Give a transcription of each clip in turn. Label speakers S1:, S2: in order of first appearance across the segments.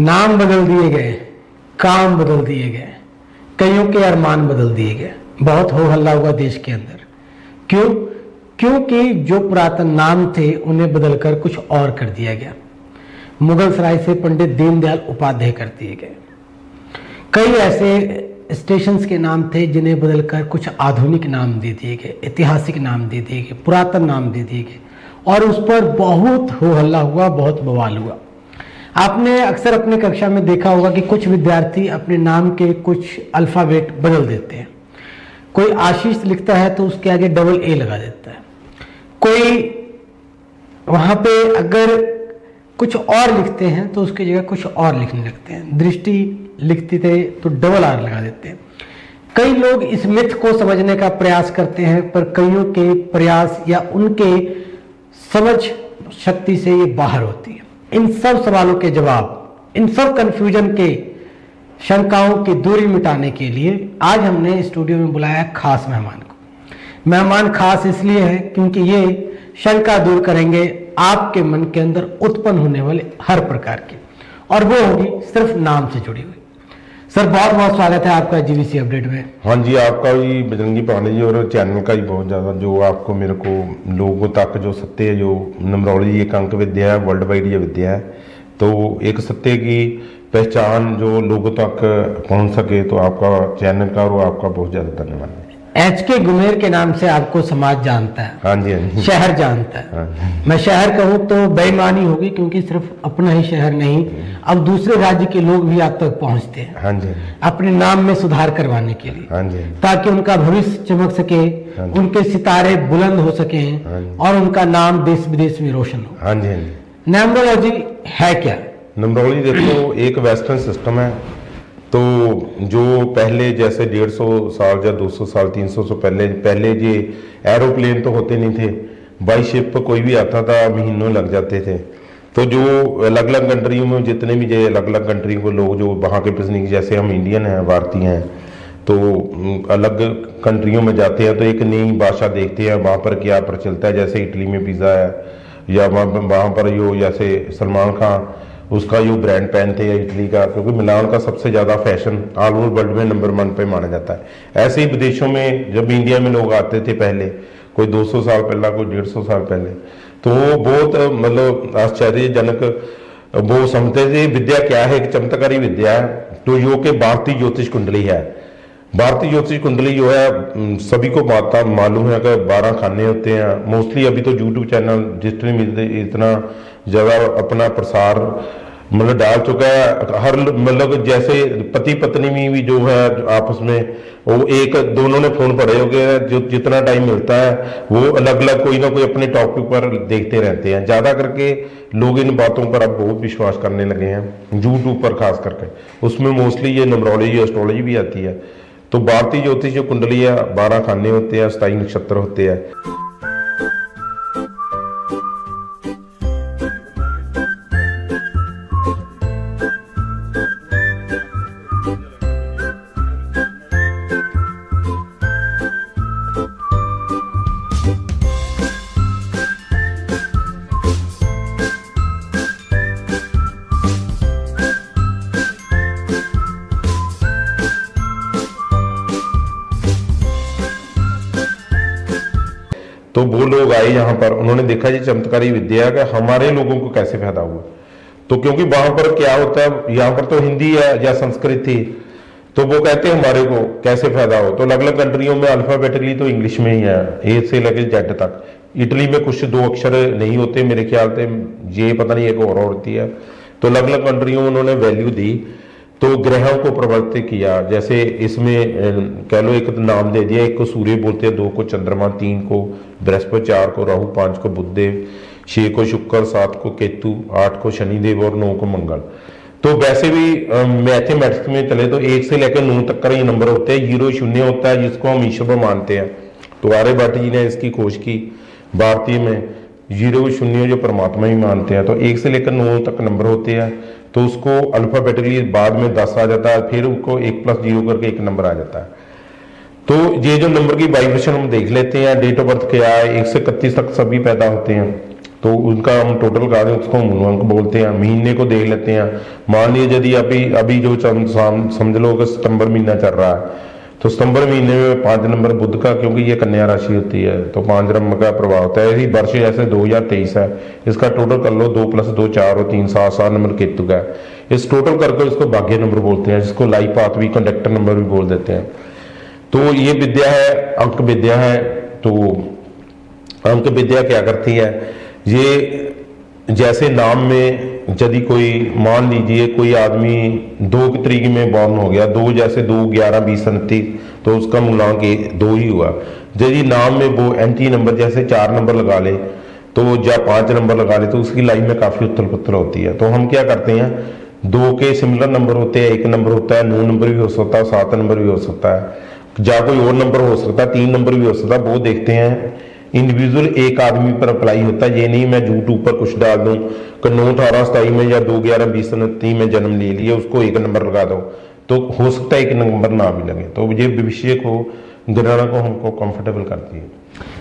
S1: नाम बदल दिए गए, काम बदल दिए गए, कईयों के अरमान बदल दिए गए। बहुत हो हल्ला हुआ देश के अंदर। क्यों? क्योंकि जो पुरातन नाम थे उन्हें बदलकर कुछ और कर दिया गया। मुगल सराय से पंडित दीनदयाल उपाध्याय कर दिए गए। कई ऐसे स्टेशंस के नाम थे जिन्हें बदलकर कुछ आधुनिक नाम दे दिए गए, ऐतिहासिक नाम दे दिए गए, पुरातन नाम दे दिए गए, और उस पर बहुत हो हल्ला हुआ, बहुत बवाल हुआ। आपने अक्सर अपने कक्षा में देखा होगा कि कुछ विद्यार्थी अपने नाम के कुछ अल्फाबेट बदल देते हैं। कोई आशीष लिखता है तो उसके आगे डबल ए लगा देता है। कोई वहां पे अगर कुछ और लिखते हैं तो उसकी जगह कुछ और लिखने लगते हैं। दृष्टि लिखते थे तो डबल आर लगा देते हैं। कई लोग इस मिथ को समझने का प्रयास करते हैं, पर कईयों के प्रयास या उनके समझ शक्ति से ये बाहर होती है। इन सब सवालों के जवाब, इन सब कंफ्यूजन के, शंकाओं की दूरी मिटाने के लिए आज हमने स्टूडियो में बुलाया खास मेहमान को। मेहमान खास इसलिए है क्योंकि ये शंका दूर करेंगे आपके मन के अंदर उत्पन्न होने वाले हर प्रकार की, और वो होगी सिर्फ नाम से जुड़ी हुई। सर, बहुत बहुत स्वागत है आपका जीवीसी अपडेट में।
S2: हाँ जी, आपका भी बजरंगी पांडे जी और चैनल का ही बहुत ज़्यादा, जो आपको मेरे को लोगों तक जो सत्य है, जो न्यूमरोलॉजी एक अंक विद्या है, वर्ल्ड वाइड ये विद्या है, तो एक सत्य की पहचान जो लोगों तक पहुंच सके, तो आपका चैनल का और आपका बहुत ज़्यादा धन्यवाद है।
S1: एच.के. गुमेर के नाम से आपको समाज जानता है।
S2: हाँ जी, हाँ जी।
S1: शहर जानता है।
S2: हाँ।
S1: मैं शहर कहूँ तो बेईमानी होगी, क्योंकि सिर्फ अपना ही शहर नहीं, अब दूसरे राज्य के लोग भी आप तक पहुंचते हैं।
S2: हाँ जी।
S1: अपने नाम में सुधार करवाने के लिए।
S2: हाँ जी।
S1: ताकि उनका भविष्य चमक सके, उनके सितारे बुलंद हो सके, और उनका नाम देश विदेश में रोशन हो।
S2: हाँ जी, हाँ जी।
S1: न्यूमरोलॉजी है क्या?
S2: न्यूमरोलॉजी देखो एक वेस्टर्न सिस्टम है। तो जो पहले जैसे 150 साल या 200 साल 300 से पहले ये एरोप्लेन तो होते नहीं थे, बाई शिप कोई भी आता था, महीनों लग जाते थे। तो जो अलग अलग कंट्रियों में जितने भी जो अलग अलग कंट्रियों को लोग जो वहाँ के पिकनिक, जैसे हम इंडियन हैं, भारतीय हैं, तो अलग कंट्रियों में जाते हैं तो एक नई भाषा देखते हैं, वहाँ पर क्या प्रचलता है। जैसे इटली में पिज़्ज़ा है, या वहाँ पर जो जैसे सलमान खान उसका जो ब्रांड पहनते हैं इटली का, क्योंकि मिलान का सबसे ज़्यादा फैशन ऑल ओवर वर्ल्ड में नंबर 1 पे माना जाता है। ऐसे ही विदेशों में जब इंडिया में लोग आते थे पहले, कोई 200 साल पहले, कोई 150 साल पहले, तो वो बहुत मतलब आश्चर्यजनक वो समझते थे विद्या क्या है, एक चमत्कारी विद्या है। तो जो कि भारतीय ज्योतिष कुंडली है। भारतीय ज्योतिष कुंडली जो है सभी को मालूम है कि 12 खाने होते हैं। मोस्टली अभी तो यूट्यूब चैनल जितने भी इतना ज़्यादा अपना प्रसार मतलब डाल चुका है। हर मतलब जैसे पति पत्नी में भी जो है आपस में वो एक दोनों ने फोन पड़े हो गए, जो जितना टाइम मिलता है वो अलग अलग कोई ना कोई अपने टॉपिक पर देखते रहते हैं। ज़्यादा करके लोग इन बातों पर अब बहुत विश्वास करने लगे हैं, यूट्यूब पर खास करके। उसमें मोस्टली ये न्यूमरोलॉजी एस्ट्रोलॉजी भी आती है। तो भारतीय ज्योतिष जो कुंडली है, 12 खाने होते हैं, 27 नक्षत्र होते हैं। तो वो लोग आए यहाँ पर, उन्होंने देखा ये चमत्कारी विद्या है कि हमारे लोगों को कैसे फायदा हुआ। तो क्योंकि वहां पर क्या होता है, यहाँ पर तो हिंदी है या संस्कृत थी, तो वो कहते हैं हमारे को कैसे फायदा हो। तो अलग अलग कंट्रियों में अल्फाबेटिकली तो इंग्लिश में ही है, ए से लेकर जेड तक। इटली में कुछ 2 अक्षर नहीं होते मेरे ख्याल से, ये पता नहीं एक और होती है। तो अलग अलग कंट्रियों में उन्होंने वैल्यू दी, तो ग्रहों को प्रवर्तित किया। जैसे इसमें कह लो एक नाम दे दिया, 1 को सूर्य बोलते हैं, 2 को चंद्रमा, 3 को बृहस्पति, 4 को राहु, 5 को बुधदेव, 6 को शुक्र, 7 को केतु, 8 को शनिदेव और 9 को मंगल। तो वैसे भी मैथमेटिक्स में चले तो 1 से लेकर 9 तक का ये नंबर होते हैं। 0 शून्य होता है जिसको हम ईश्वर मानते हैं। तो आर्यभट्ट जी ने इसकी खोज की भारतीय में। 0 शून्य जो परमात्मा ही मानते हैं। तो 1 से लेकर 9 तक नंबर होते हैं, तो उसको अल्फाबेटिकली बाद में 10 आ जाता है, फिर उसको 1 + 0 करके 1 नंबर आ जाता है। तो ये जो नंबर की वाइब्रेशन हम देख लेते हैं, डेट ऑफ बर्थ क्या है, 1 से 31 तक सभी पैदा होते हैं। तो उनका हम टोटल लगा दें, उसको हम अंक बोलते हैं। महीने को देख लेते हैं, मान लीजिए यदि अभी अभी जो समझ लो कि सितंबर महीना चल रहा है, तो सितंबर महीने में 5 नंबर बुध का, क्योंकि ये कन्या राशि होती है तो 5 नंबर का प्रभाव होता है। इसी वर्ष जैसे 2023 है, इसका टोटल कर लो, 2 + 2 4 और 3 7 नंबर केतु का है। इस टोटल करके इसको भाग्य नंबर बोलते हैं, जिसको लाइफ पाथ भी, कंडक्टर नंबर भी बोल देते हैं। तो ये विद्या है, अंक विद्या है। तो अंक विद्या क्या करती है, ये जैसे नाम में यदि कोई, मान लीजिए कोई आदमी 2 की तारीख में बॉर्न हो गया, 2 जैसे 2 11 20 29, तो उसका मूलांक 2 ही हुआ। यदि नाम में वो एंटी नंबर जैसे 4 नंबर लगा ले तो, या 5 नंबर लगा ले, तो उसकी लाइफ में काफी उथल पुथल होती है। तो हम क्या करते हैं, 2 के सिमिलर नंबर होते हैं, 1 नंबर होता है, 9 नंबर भी हो सकता है, 7 नंबर भी हो सकता है, या कोई और नंबर हो सकता है, 3 नंबर भी हो सकता है। वो देखते हैं इंडिविजुअल एक आदमी पर अप्लाई होता है। ये नहीं मैं यूट्यूब पर कुछ डाल दूं कि 9 18 27 में या 2 11 20 29 में जन्म ले लिया, उसको 1 नंबर लगा दो, तो हो सकता है 1 नंबर ना भी लगे। तो ये भविष्य को, गणना को हमको कंफर्टेबल करती है।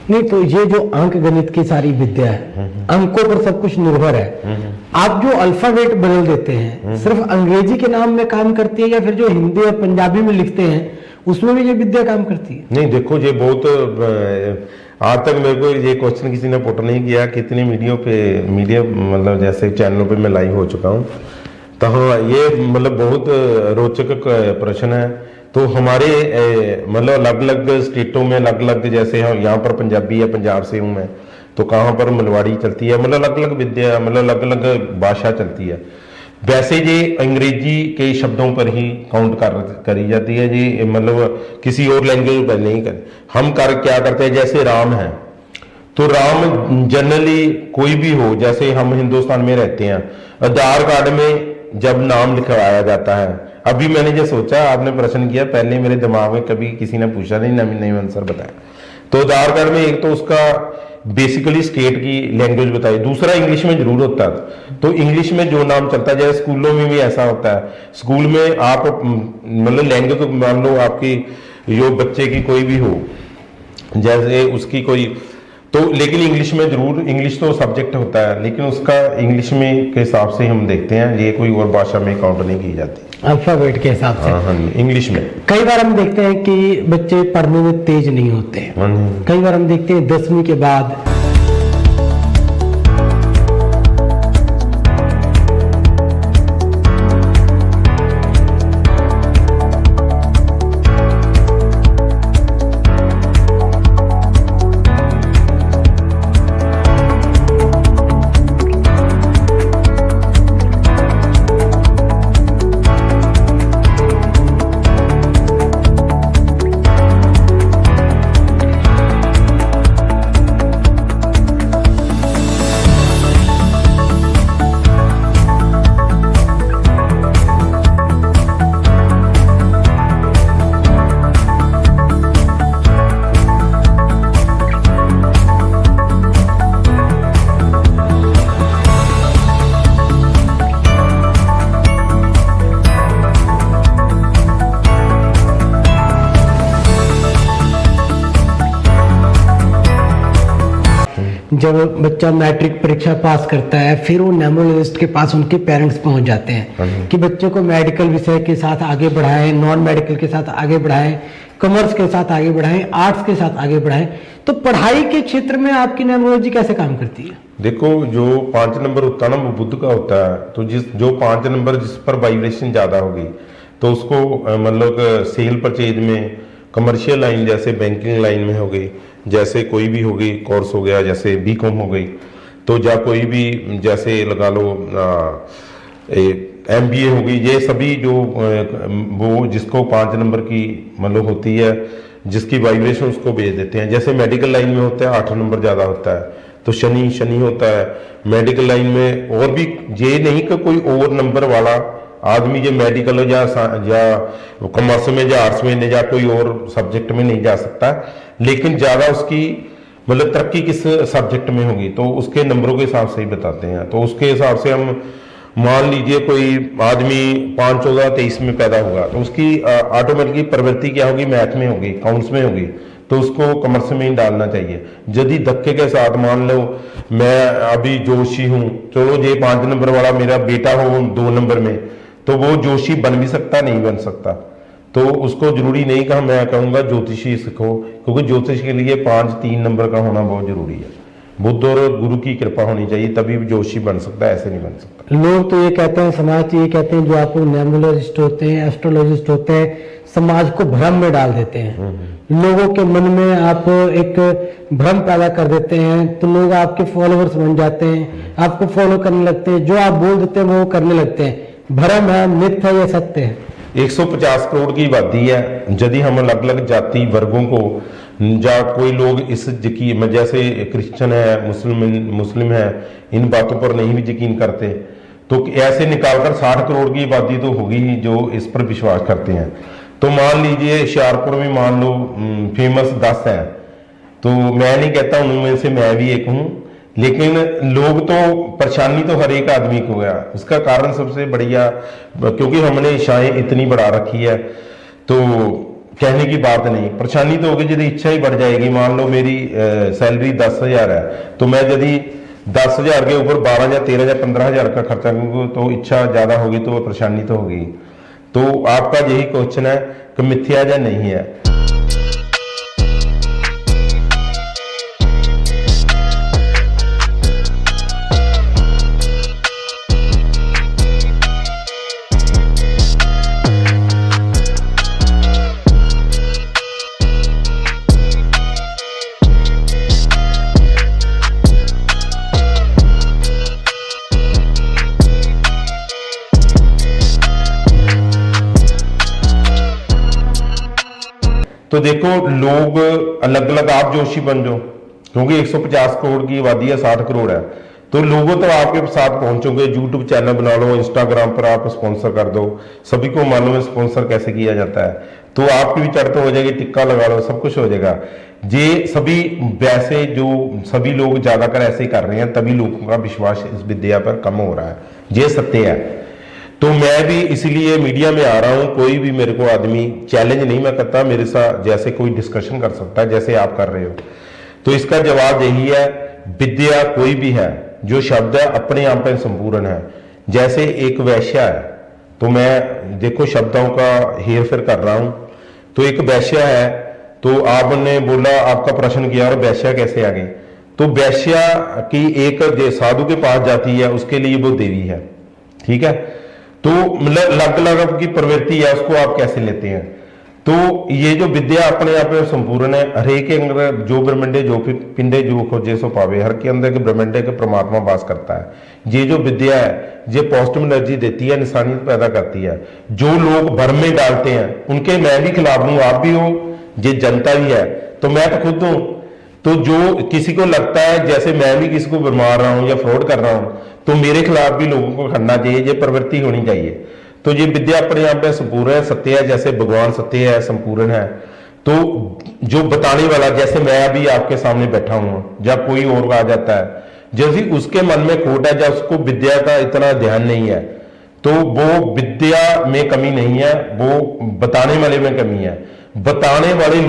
S1: नहीं, तो ये जो अंक गणित की सारी विद्या है, अंकों पर सब कुछ निर्भर है। आप जो अल्फाबेट बदल देते हैं, सिर्फ अंग्रेजी के नाम में काम करती है, या फिर जो हिंदी और पंजाबी में लिखते हैं उसमें भी ये विद्या काम करती है?
S2: नहीं, देखो ये बहुत, आज तक मेरे को ये क्वेश्चन किसी ने पुट नहीं किया। कितनी मीडिया मतलब जैसे चैनलों पे मैं लाइव हो चुका हूँ, तो हाँ, ये मतलब बहुत रोचक प्रश्न है। तो हमारे मतलब अलग अलग स्टेटों में अलग अलग, जैसे हम यहाँ पर पंजाबी है, पंजाब से हूँ मैं, तो कहाँ पर मलवाड़ी चलती है, मतलब अलग अलग विद्या, मतलब अलग अलग भाषा चलती है। वैसे ये अंग्रेजी के शब्दों पर ही काउंट करी जाती है जी, मतलब किसी और लैंग्वेज पर नहीं कर। हम क्या करते हैं, जैसे राम है, तो राम जनरली कोई भी हो, जैसे हम हिंदुस्तान में रहते हैं, आधार कार्ड में जब नाम लिखवाया जाता है, अभी मैंने जो सोचा, आपने प्रश्न किया, पहले मेरे दिमाग में कभी किसी ने पूछा नहीं आंसर बताया। तो आधार कार्ड में एक तो उसका बेसिकली स्टेट की लैंग्वेज बताई, दूसरा इंग्लिश में जरूर होता है। तो इंग्लिश में जो नाम चलता है, जैसे स्कूलों में भी ऐसा होता है, स्कूल में आप मतलब लैंग्वेज, मान लो आपकी जो बच्चे की कोई भी हो, जैसे उसकी कोई, तो लेकिन इंग्लिश में जरूर, इंग्लिश तो सब्जेक्ट होता है, लेकिन उसका इंग्लिश में के हिसाब से हम देखते हैं, ये कोई और भाषा में काउंट नहीं की जाती,
S1: अल्फाबेट के हिसाब से।
S2: हाँ, इंग्लिश में।
S1: कई बार हम देखते हैं कि बच्चे पढ़ने में तेज नहीं होते, कई बार हम देखते हैं 10वीं के बाद जब बच्चा मैट्रिक परीक्षा पास करता है, फिर वो नेमोलॉजिस्ट के पास उनके पेरेंट्स पहुंच जाते हैं कि बच्चे को मेडिकल विषय के साथ आगे बढ़ाएं, नॉन मेडिकल के साथ आगे बढ़ाएं, कॉमर्स के साथ आगे बढ़ाएं, आर्ट्स के साथ आगे बढ़ाएं। तो पढ़ाई के क्षेत्र में आपकी न्यूमरोलॉजी कैसे काम करती है?
S2: देखो, जो 5 नंबर होता है ना, वो बुध का होता है। तो जो 5 नंबर जिस पर वाइब्रेशन ज्यादा होगी, तो उसको मतलब सेल परचेज में, कमर्शियल लाइन जैसे बैंकिंग लाइन में हो गई, जैसे कोई भी होगी कोर्स हो गया, जैसे बीकॉम हो गई, तो या कोई भी जैसे लगा लो MBA हो गई, ये सभी जो वो जिसको 5 नंबर की मतलब होती है, जिसकी वाइब्रेशन उसको भेज देते हैं। जैसे मेडिकल लाइन में होता है 8 नंबर ज्यादा होता है, तो शनि होता है मेडिकल लाइन में। और भी ये नहीं कि कोई और नंबर वाला आदमी जो मेडिकल या कॉमर्स में या आर्ट्स में या कोई और सब्जेक्ट में नहीं जा सकता, लेकिन ज्यादा उसकी मतलब तरक्की किस सब्जेक्ट में होगी, तो उसके नंबरों के हिसाब से ही बताते हैं। तो उसके हिसाब से हम मान लीजिए कोई आदमी 5 14 23 में पैदा होगा, तो उसकी ऑटोमेटिकली प्रवृत्ति क्या होगी, मैथ में होगी, अकाउंट्स में होगी, तो उसको कमर्स में ही डालना चाहिए। यदि धक्के के साथ मान लो मैं अभी जोशी हूं, चलो ये 5 नंबर वाला मेरा बेटा हो 2 नंबर में, तो वो जोशी बन भी सकता, नहीं बन सकता। तो उसको जरूरी नहीं कहा, मैं कहूंगा ज्योतिषी सीखो, क्योंकि ज्योतिष के लिए 5-3 नंबर का होना बहुत जरूरी है। बुद्ध और गुरु की कृपा होनी चाहिए, तभी जोशी बन सकता है, ऐसे नहीं बन सकता।
S1: लोग तो ये कहते हैं, समाज तो ये कहते हैं, जो आप न्यूमरोलॉजिस्ट होते हैं, एस्ट्रोलॉजिस्ट होते हैं, समाज को भ्रम में डाल देते हैं। लोगों के मन में आप एक भ्रम पैदा कर देते हैं, तो लोग आपके फॉलोअर्स बन जाते हैं, आपको फॉलो करने लगते हैं, जो आप बोल देते हैं वो करने लगते हैं। भ्रम है, मिथ है, ये सत्य है।
S2: 150 करोड़ की आबादी है। यदि हम अलग अलग जाति वर्गों को, या कोई लोग इस यकीन, जैसे क्रिश्चियन है, मुस्लिम है, इन बातों पर नहीं भी यकीन करते, तो ऐसे निकालकर 60 करोड़ की आबादी तो होगी ही जो इस पर विश्वास करते हैं। तो मान लीजिए होशियारपुर में मान लो फेमस 10 है, तो मैं नहीं कहता उनमें से मैं भी एक हूं, लेकिन लोग तो, परेशानी तो हर एक आदमी को है। उसका कारण सबसे बढ़िया, क्योंकि हमने इच्छाएं इतनी बढ़ा रखी है, तो कहने की बात नहीं। परेशानी तो होगी यदि इच्छा ही बढ़ जाएगी। मान लो मेरी सैलरी 10,000 है, तो मैं यदि 10,000 के ऊपर 12 या 13 या 15,000 का खर्चा करूंगा, तो इच्छा ज्यादा होगी, तो परेशानी तो होगी। तो आपका यही क्वेश्चन है कि मिथ्या या नहीं है। तो देखो, लोग अलग अलग, आप जोशी बन जाओ, क्योंकि 150 करोड़ की आबादी है, 60 करोड़ है, तो लोगों तो आपके साथ पहुंचोगे। यूट्यूब चैनल बना लो, इंस्टाग्राम पर आप स्पॉन्सर कर दो, सभी को मालूम है स्पॉन्सर कैसे किया जाता है, तो आपकी भी चढ़ तो हो जाएगी, टिक्का लगा लो, सब कुछ हो जाएगा। ये सभी वैसे जो सभी लोग ज्यादातर ऐसे ही कर रहे हैं, तभी लोगों का विश्वास इस विद्या पर कम हो रहा है, ये सत्य है। तो मैं भी इसीलिए मीडिया में आ रहा हूं। कोई भी मेरे को आदमी चैलेंज नहीं मैं करता, मेरे साथ जैसे कोई डिस्कशन कर सकता है, जैसे आप कर रहे हो। तो इसका जवाब यही है, विद्या कोई भी है, जो शब्द है अपने आप में संपूर्ण है। जैसे एक वैश्या है, तो मैं देखो शब्दों का हेर फेर कर रहा हूं। तो एक वैश्या है, तो आपने बोला, आपका प्रश्न किया, और वैश्या कैसे आ गई? तो वैश्या की एक साधु के पास जाती है, उसके लिए वो देवी है, ठीक है। तो मतलब अलग अलग की प्रवृत्ति है, उसको आप कैसे लेते हैं? तो ये जो विद्या अपने आप में संपूर्ण है। हरेक के अंदर जो ब्रह्मंडे जो पिंडे जो खोजे सो पावे, हर के अंदर के ब्रह्मंडे के परमात्मा वास करता है। ये जो विद्या है, ये पॉजिटिव एनर्जी देती है, इंसानियत पैदा करती है। जो लोग भ्रम में डालते हैं, उनके मैं भी खिलाफ हूं, आप भी हो, ये जनता भी है, तो मैं तो खुद हूं। तो जो किसी को लगता है जैसे मैं भी किसी को बीमार रहा हूं या फ्रॉड कर रहा हूं, तो मेरे खिलाफ भी लोगों को करना चाहिए, ये प्रवृत्ति होनी चाहिए। तो ये विद्या अपने आप में संपूर्ण है, सत्य है, जैसे भगवान सत्य है, संपूर्ण है। तो जो बताने वाला, जैसे मैं अभी आपके सामने बैठा हूं, जब कोई और आ जाता है, जैसे उसके मन में खोट है, जब उसको विद्या का इतना ध्यान नहीं है, तो वो विद्या में कमी नहीं है, वो बताने वाले में कमी है। बताने वाले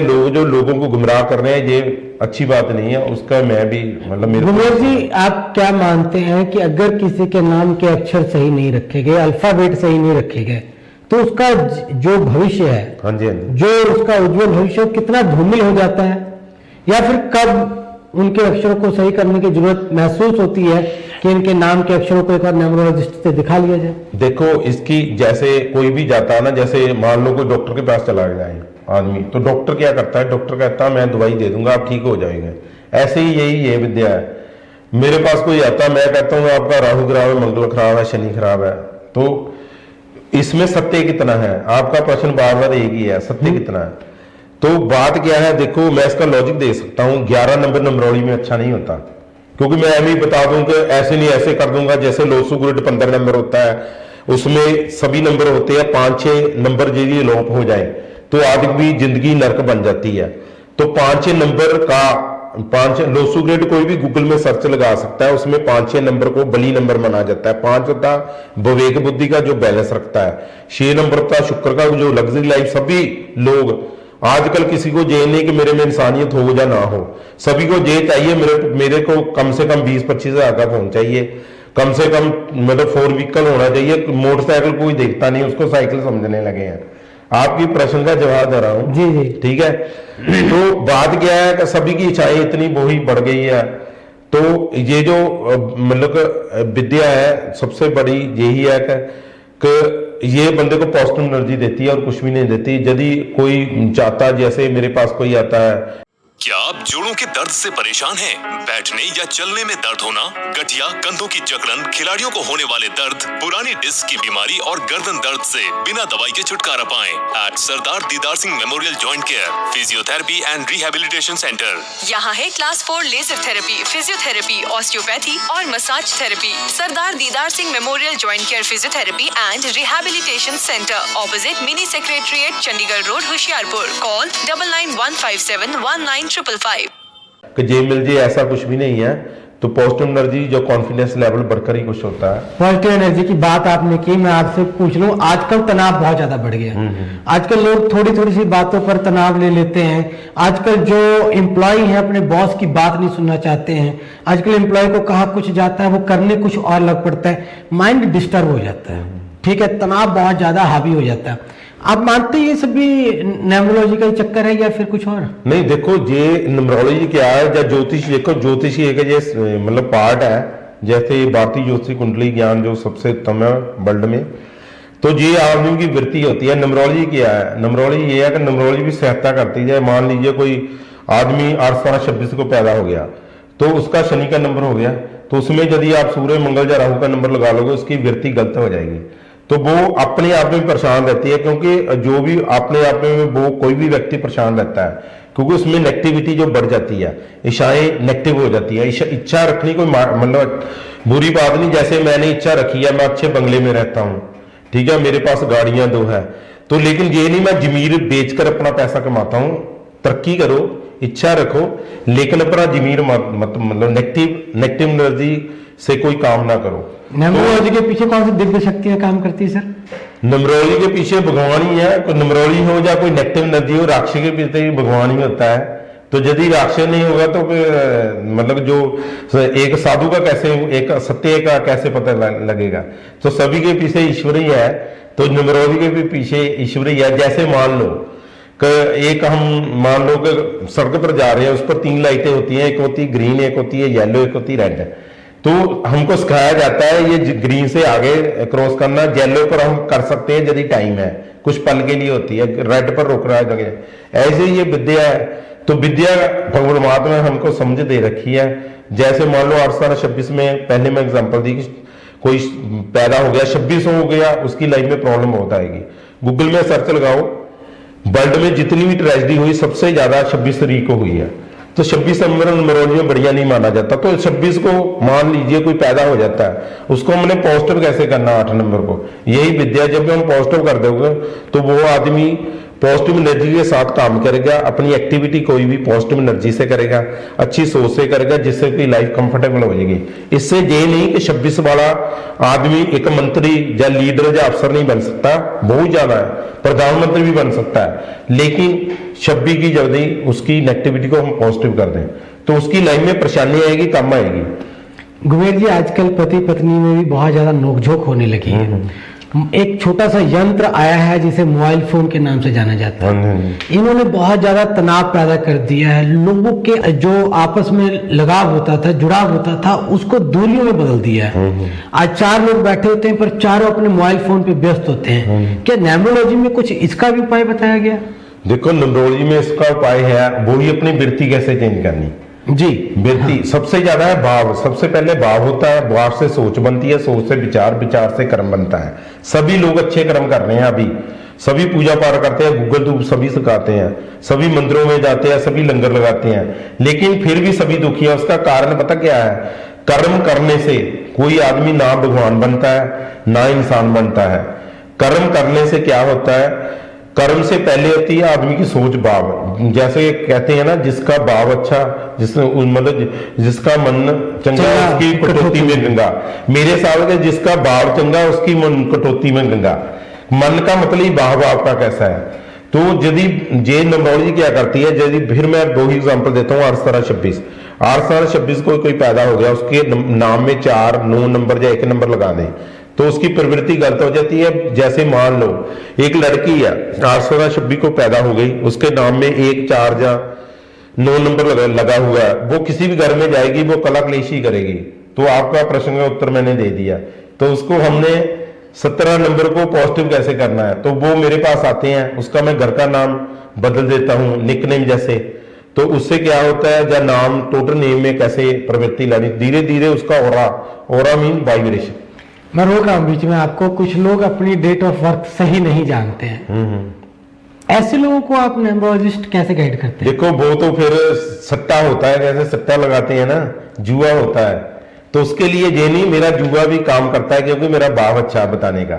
S2: लोग जो लोगों को गुमराह कर रहे हैं, ये अच्छी बात नहीं है। उसका मैं भी मतलब
S1: गुमेर जी, आप क्या मानते हैं कि अगर किसी के नाम के अक्षर सही नहीं रखे गए, अल्फाबेट सही नहीं रखे गए, तो उसका जो भविष्य है,
S2: हाँ जी, हाँ जी,
S1: जो उसका उज्जवल भविष्य कितना धूमिल हो जाता है? या फिर कब उनके अक्षरों को सही करने की जरूरत महसूस होती है कि इनके नाम के अक्षरों को एक बार न्यूमरोलॉजिस्ट से दिखा लिया जाए?
S2: देखो, इसकी जैसे कोई भी जाता है ना, जैसे मान लो कोई डॉक्टर के पास चला जाए आदमी, तो डॉक्टर क्या करता है? डॉक्टर कहता है मैं दवाई दे दूंगा, आप ठीक हो जाएंगे। ऐसे ही यही ये विद्या है। मेरे पास कोई आता, मैं कहता हूँ आपका राहु खराब है, मंगल खराब है, शनि खराब है। तो इसमें सत्य कितना है? आपका प्रश्न बार बार एक ही है, सत्य कितना है? तो बात क्या है, देखो मैं इसका लॉजिक दे सकता हूँ। 11 नंबर नंबरोली में अच्छा नहीं होता, क्योंकि मैं अभी बता दूं कि ऐसे नहीं ऐसे कर दूंगा। जैसे लोसु ग्रिड 15 नंबर होता है, उसमें सभी नंबर होते हैं, 5-6 नंबर यदि लोप हो जाए तो आदमी की जिंदगी नरक बन जाती है। तो 5-6 नंबर का पांच लोसू ग्रेड कोई भी गूगल में सर्च लगा सकता है, उसमें 5-6 नंबर को बली नंबर माना जाता है। 5 होता विवेक बुद्धि का जो बैलेंस रखता है, 6 नंबर होता शुक्र का जो लग्जरी लाइफ। सभी लोग आजकल किसी को ये नहीं कि मेरे में इंसानियत हो या ना हो, सभी को ये चाहिए मेरे को कम से कम 20-25 हजार का फोन चाहिए, कम से कम मतलब 4 व्हीकल होना चाहिए। मोटरसाइकिल कोई देखता नहीं, उसको साइकिल समझने लगे हैं। आपकी प्रश्न का जवाब दे रहा हूं।
S1: जी जी
S2: ठीक है। तो बात क्या है कि सभी की इच्छाएं इतनी वही बढ़ गई है, तो ये जो मतलब विद्या है सबसे बड़ी यही है कि ये बंदे को पॉजिटिव एनर्जी देती है और कुछ भी नहीं देती। यदि कोई चाहता, जैसे मेरे पास कोई आता है,
S3: क्या आप जोड़ों के दर्द से परेशान हैं? बैठने या चलने में दर्द होना, गठिया, कंधों की जकड़न, खिलाड़ियों को होने वाले दर्द, पुरानी डिस्क की बीमारी और गर्दन दर्द से बिना दवाई के छुटकारा पाएं at Sardar Didar Singh memorial joint care physiotherapy and rehabilitation centre.
S4: यहाँ है class 4 laser therapy, physiotherapy, osteopathy और massage therapy. Sardar Didar Singh memorial joint care physiotherapy and rehabilitation centre, opposite mini secretariat, Chandigarh road, Hoshiarpur. Call 9915719555।
S2: कि जे मिल जाए ऐसा कुछ भी नहीं है। तो पॉजिटिव एनर्जी जो कॉन्फिडेंस लेवल बढ़कर ही कुछ होता है।
S1: पॉजिटिव एनर्जी की बात आपने की, मैं आपसे पूछ लूं, आजकल तनाव बहुत ज्यादा बढ़ गया। आजकल लोग थोड़ी थोड़ी सी बातों पर तनाव ले लेते हैं। आजकल जो एम्प्लॉय है अपने बॉस की बात नहीं सुनना चाहते हैं। आजकल एम्प्लॉय को कहा कुछ जाता है, वो करने कुछ और लग पड़ता है, माइंड डिस्टर्ब हो जाता है। ठीक है, तनाव बहुत ज्यादा हावी हो जाता है। आप मानते हैं ये सभी न्यूमरोलॉजी का ही चक्कर है या फिर कुछ और?
S2: नहीं, देखो ये न्यूमरोलॉजी क्या है या ज्योतिष, देखो ज्योतिष एक ये मतलब पार्ट है, जैसे भारतीय ज्योतिष कुंडली ज्ञान जो सबसे उत्तम है वर्ल्ड में, तो ये आदमी की वृत्ति होती है। न्यूमरोलॉजी क्या है? न्यूमरोलॉजी ये है कि न्यूमरोलॉजी भी सहायता करती है। मान लीजिए कोई आदमी 8/26 को पैदा हो गया, तो उसका शनि का नंबर हो गया, तो उसमें यदि आप सूर्य मंगल या राहु का नंबर लगा लोगे, उसकी वृत्ति गलत हो जाएगी, तो वो अपने आप में परेशान रहती है। क्योंकि जो भी अपने आप में वो कोई भी व्यक्ति परेशान रहता है, क्योंकि उसमें नेगेटिविटी जो बढ़ जाती है, इच्छाएं नेगेटिव हो जाती है। इच्छा रखनी कोई मतलब बुरी बात नहीं। जैसे मैंने इच्छा रखी है, मैं अच्छे बंगले में रहता हूं, ठीक है, मेरे पास गाड़ियां 2 है, तो लेकिन ये नहीं मैं जमीर बेचकर अपना पैसा कमाता हूं। तरक्की करो, इच्छा रखो, लेकिन अपना जमीर मत मतलब नेगेटिव एनर्जी से कोई काम ना करो।
S1: न्यूमरोलॉजी के पीछे कौन सी दिव्य शक्तियां काम करती है सर?
S2: न्यूमरोलॉजी के पीछे भगवान ही है। कोई न्यूमरोलॉजी हो या कोई नेगेटिव एनर्जी हो, राक्षस के पीछे ही भगवान ही होता है। तो यदि राक्षस नहीं होगा तो फिर मतलब जो एक साधु का कैसे, एक सत्य का कैसे पता लगेगा? तो सभी के पीछे ईश्वर ही है, तो न्यूमरोलॉजी के भी पीछे ईश्वर ही है। जैसे मान लो कि एक हम मान लो कि सड़क पर जा रहे हैं, उस पर 3 लाइटें होती हैं, एक होती है ग्रीन, एक होती है येलो, एक होती है रेड। तो हमको सिखाया जाता है ये ग्रीन से आगे क्रॉस करना, येलो पर हम कर सकते हैं यदि टाइम है, कुछ पल के लिए होती है, रेड पर रोक रहा है। ऐसे ही ये विद्या है। तो विद्या परमात्मा ने हमको समझ दे रखी है। जैसे मान लो 8/26 में, पहले मैं एग्जांपल दी कि कोई पैदा हो गया, 26 हो गया, उसकी लाइफ में प्रॉब्लम होता है। गूगल में सर्च लगाओ, वर्ल्ड में जितनी भी ट्रेजेडी हुई सबसे ज्यादा 26 तारीख को हुई है। तो 26 नंबर न्यूमरोलॉजी में बढ़िया नहीं माना जाता। तो 26 को मान लीजिए कोई पैदा हो जाता है, उसको हमने पॉजिटिव कैसे करना 8 नंबर को, यही विद्या। जब भी हम पॉजिटिव कर दोगे तो वो आदमी पॉजिटिव एनर्जी के साथ काम करेगा, अपनी एक्टिविटी कोई भी पॉजिटिव एनर्जी से करेगा, अच्छी सोच से करेगा, जिससे कि लाइफ कंफर्टेबल हो जाएगी। इससे ये नहीं कि 26 वाला आदमी एक मंत्री या लीडर या अफसर नहीं बन सकता, बहुत ज्यादा है, प्रधानमंत्री भी बन सकता है, लेकिन 26 की यदि उसकी नेगेटिविटी को हम पॉजिटिव कर दें तो उसकी लाइफ में परेशानी आएगी, कम आएगी।
S1: गुमेर जी, आजकल पति पत्नी में भी बहुत ज्यादा नोकझोंक होने लगी है। एक छोटा सा यंत्र आया है जिसे मोबाइल फोन के नाम से जाना जाता है। इन्होंने बहुत ज्यादा तनाव पैदा कर दिया है। लोगों के जो आपस में लगाव होता था, जुड़ाव होता था, उसको दूरियों में बदल दिया है। आज 4 लोग बैठे होते हैं पर चारों अपने मोबाइल फोन पे व्यस्त होते हैं। क्या न्यूमरोलॉजी में कुछ इसका भी उपाय बताया गया?
S2: देखो, न्यूमरोलॉजी में इसका उपाय है, वो ही अपनी वृत्ति कैसे चेंज करनी
S1: जी।
S2: वृत्ति सबसे ज्यादा है भाव। सबसे पहले भाव होता है, भाव से सोच बनती है, सोच से विचार, विचार से कर्म बनता है। सभी लोग अच्छे कर्म कर रहे हैं अभी, सभी पूजा पाठ करते हैं, गूगल धूप सभी सिखाते हैं, सभी मंदिरों में जाते हैं, सभी लंगर लगाते हैं, लेकिन फिर भी सभी दुखी है। उसका कारण पता क्या है? कर्म करने से कोई आदमी ना भगवान बनता है ना इंसान बनता है। कर्म करने से क्या होता है कर्म से पहले होती है आदमी की सोच भाव। जैसे कहते हैं ना, जिसका भाव अच्छा, मतलब जिसका मन चंगा उसकी कटौती में गंगा। मेरे हिसाब से जिसका भाव चंगा उसकी मन कटौती में गंगा। मन का मतलब भाव आपका कैसा है। तो यदि ये न्यूमरोलॉजी क्या करती है, यदि फिर मैं दो ही एग्जांपल देता हूँ। 8-26 8-26 को कोई पैदा हो गया, उसके नाम में 4, 9 नंबर या 1 नंबर लगा दें तो उसकी प्रवृत्ति गलत हो जाती है। जैसे मान लो एक लड़की है 8-26 को पैदा हो गई, उसके नाम में 1, 4 या 9 नंबर लगा हुआ है, वो किसी भी घर में जाएगी वो कला क्लेश ही करेगी। तो आपका प्रश्न का उत्तर मैंने दे दिया। तो उसको हमने 17 नंबर को पॉजिटिव कैसे करना है, तो वो मेरे पास आते हैं, उसका मैं घर का नाम बदल देता हूँ निकनेम जैसे। तो उससे क्या होता है, या नाम टोटल नेम में कैसे प्रवृत्ति लानी, धीरे धीरे उसका ओरा मीन वाइब्रेशन।
S1: मैं रोक रहा हूँ बीच में आपको, कुछ लोग अपनी डेट ऑफ बर्थ सही नहीं जानते हैं। ऐसे लोगों को आप न्यूमरोलॉजिस्ट कैसे गाइड करते हैं?
S2: देखो वो तो फिर सट्टा होता है, जैसे सट्टा लगाते हैं ना, जुआ होता है। तो उसके लिए ये नहीं, मेरा जुआ भी काम करता है क्योंकि मेरा भाव अच्छा बताने का।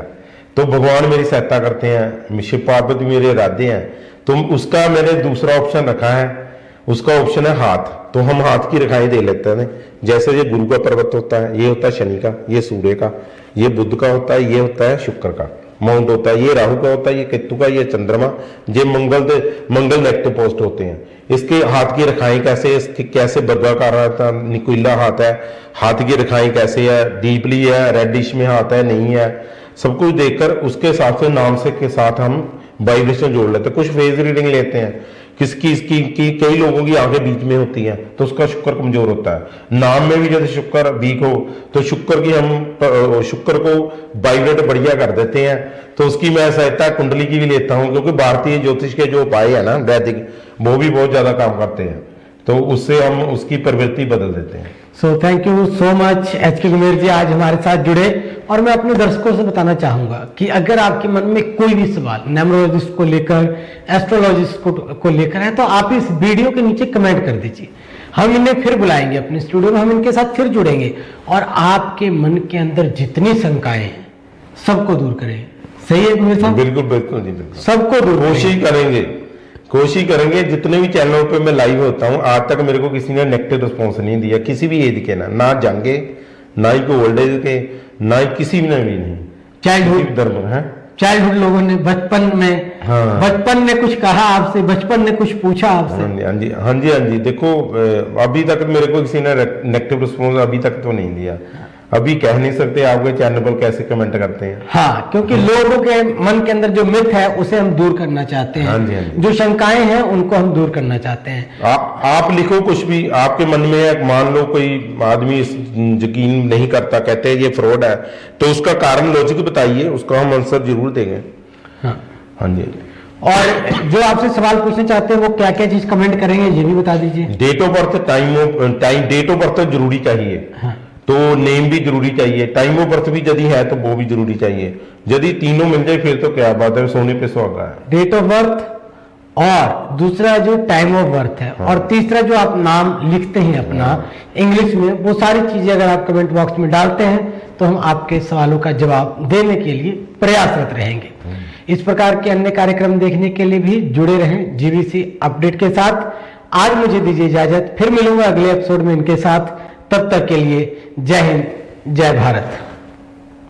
S2: तो भगवान मेरी सहायता करते हैं, शिव पार्वती मेरे इरादे हैं। तो उसका मैंने दूसरा ऑप्शन रखा है, उसका ऑप्शन है हाथ। तो हम हाथ की रेखाएं दे लेते हैं। जैसे ये गुरु का पर्वत होता है, ये होता है शनि का, ये सूर्य का, ये बुध का होता है, ये होता है शुक्र का माउंट होता है, ये राहु का होता है, ये केतु का, ये चंद्रमा, ये मंगल नेगेटिव पोस्ट होते हैं। इसके हाथ की रेखाएं कैसे, इसके कैसे वर्गाकार है, निकुला हाथ है, हाथ की रेखाएं कैसे है, डीपली है, रेडिश में हाथ है, नहीं है, सब कुछ देखकर उसके हिसाब से नाम से के साथ हम वाइब्रेशन जोड़ लेते हैं। कुछ फेज रीडिंग लेते हैं, किसकी इसकी कई लोगों की आंखें बीच में होती हैं तो उसका शुक्र कमजोर होता है। नाम में भी यदि शुक्र वीक हो तो शुक्र की हम शुक्र को वाइब्रेट बढ़िया कर देते हैं। तो उसकी मैं सहायता कुंडली की भी लेता हूं, क्योंकि भारतीय ज्योतिष के जो उपाय है ना वैदिक, वो भी बहुत ज्यादा काम करते हैं। तो उससे हम उसकी प्रवृत्ति बदल देते हैं।
S1: So thank you so much H K. Gumer ji, आज हमारे साथ जुड़े। और मैं अपने दर्शकों से बताना चाहूंगा कि अगर आपके मन में कोई भी सवाल न्यूमरोलॉजिस्ट को लेकर, एस्ट्रोलॉजिस्ट को लेकर है, तो आप इस वीडियो के नीचे कमेंट कर दीजिए। हम इन्हें फिर बुलाएंगे अपने स्टूडियो में, हम इनके साथ फिर जुड़ेंगे और आपके मन के अंदर जितनी शंकाएं हैं सबको दूर करें। सही है गुमेर साहब?
S2: बिल्कुल बिल्कुल जी, बिल्कुल
S1: सबको दूर
S2: कोशिश करेंगे। जितने भी चैनलों पे मैं लाइव होता हूँ, आज तक मेरे को किसी ने नेगेटिव रिस्पॉन्स नहीं दिया, किसी भी एज के, ना जंगे, ना ही कोई ओल्ड एज के, ना ही किसी ने भी नहीं।
S1: चाइल्डहुड
S2: धर्म है,
S1: चाइल्डहुड लोगों ने बचपन में,
S2: हाँ,
S1: बचपन ने कुछ कहा आपसे, बचपन ने कुछ पूछा आपसे?
S2: हाँ जी। देखो अभी तक मेरे को किसी ने नेगेटिव रिस्पॉन्स अभी तक तो नहीं दिया। अभी कह नहीं सकते आपके चैनल पर कैसे कमेंट करते हैं।
S1: हाँ, क्योंकि लोगों के मन के अंदर जो मिथ है उसे हम दूर करना चाहते हैं।
S2: हाँ जी।
S1: जो शंकाएं हैं उनको हम दूर करना चाहते हैं।
S2: आप लिखो कुछ भी आपके मन में है। मान लो कोई आदमी यकीन नहीं करता, कहते हैं ये फ्रॉड है, तो उसका कारण लॉजिक बताइए, उसका हम आंसर जरूर देंगे। हाँ जी।
S1: और जो आपसे सवाल पूछना चाहते हैं वो क्या क्या चीज कमेंट करेंगे ये भी बता दीजिए।
S2: Date of birth, date of birth जरूरी चाहिए।
S1: हाँ।
S2: तो नेम भी जरूरी चाहिए, टाइम ऑफ बर्थ भी यदि है तो वो भी जरूरी चाहिए। यदि तीनों मिल जाए फिर तो क्या बात है, सोने पे सुहागा है।
S1: डेट ऑफ बर्थ और दूसरा जो टाइम ऑफ बर्थ है,
S2: हाँ।
S1: और तीसरा जो आप नाम लिखते हैं अपना इंग्लिश में, वो सारी चीजें अगर आप कमेंट बॉक्स में डालते हैं तो हम आपके सवालों का जवाब देने के लिए प्रयासरत रहेंगे। इस प्रकार के अन्य कार्यक्रम देखने के लिए भी जुड़े रहें जीवीसी अपडेट के साथ। आज मुझे दीजिए इजाजत, फिर मिलूंगा अगले एपिसोड में इनके साथ। तब तक के लिए जय हिंद, जय भारत।